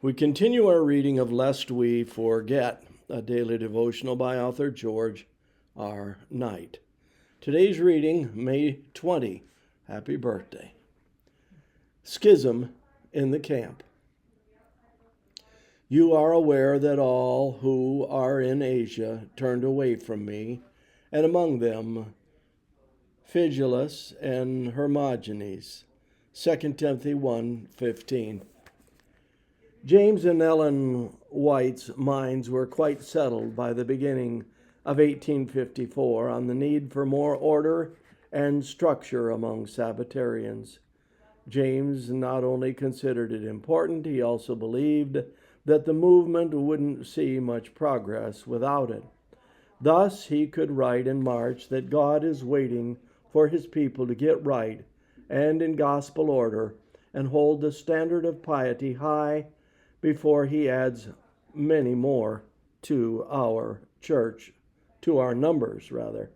We continue our reading of Lest We Forget, a daily devotional by author George R. Knight. Today's reading, May 20. Happy birthday. Schism in the Camp. You are aware that all who are in Asia turned away from me, and among them Phygelus and Hermogenes. 2 Timothy 1:15. James and Ellen White's minds were quite settled by the beginning of 1854 on the need for more order and structure among Sabbatarians. James not only considered it important, he also believed that the movement wouldn't see much progress without it. Thus, he could write in March that God is waiting for his people to get right and in gospel order and hold the standard of piety high before he adds many more to our church, to our numbers, rather.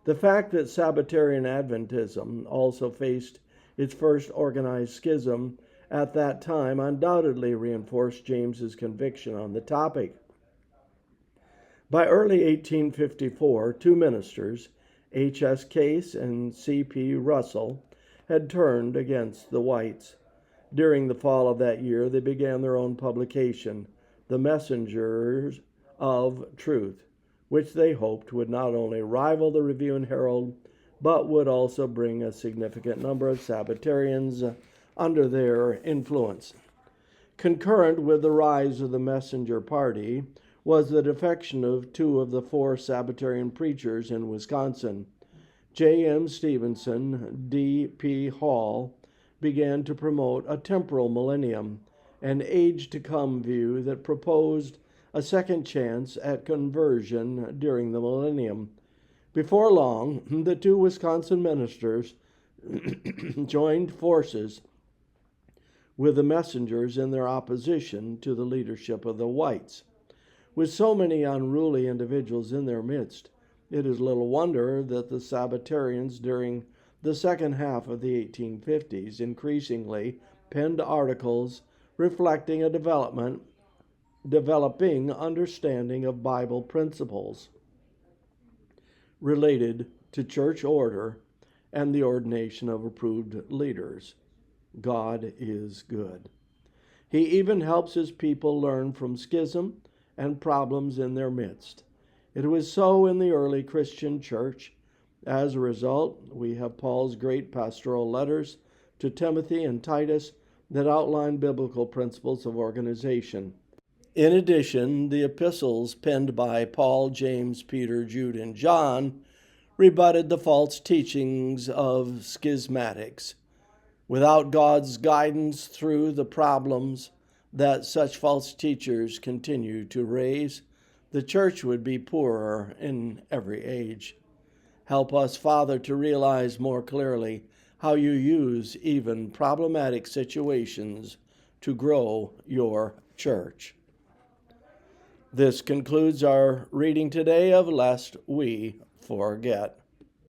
The fact that Sabbatarian Adventism also faced its first organized schism at that time undoubtedly reinforced James's conviction on the topic. By early 1854, two ministers, H.S. Case and C.P. Russell, had turned against the Whites. During the fall of that year, they began their own publication, The Messengers of Truth, which they hoped would not only rival the Review and Herald, but would also bring a significant number of Sabbatarians under their influence. Concurrent with the rise of the Messenger Party was the defection of two of the four Sabbatarian preachers in Wisconsin. J.M. Stevenson, D.P. Hall, began to promote a temporal millennium, an age-to-come view that proposed a second chance at conversion during the millennium. Before long, the two Wisconsin ministers joined forces with the messengers in their opposition to the leadership of the Whites. With so many unruly individuals in their midst, it is little wonder that the Sabbatarians during the second half of the 1850s increasingly penned articles reflecting a developing understanding of Bible principles related to church order and the ordination of approved leaders. God is good. He even helps his people learn from schism and problems in their midst. It was so in the early Christian church. As a result, we have Paul's great pastoral letters to Timothy and Titus that outline biblical principles of organization. In addition, the epistles penned by Paul, James, Peter, Jude, and John rebutted the false teachings of schismatics. Without God's guidance through the problems that such false teachers continue to raise, the church would be poorer in every age. Help us, Father, to realize more clearly how you use even problematic situations to grow your church. This concludes our reading today of Lest We Forget.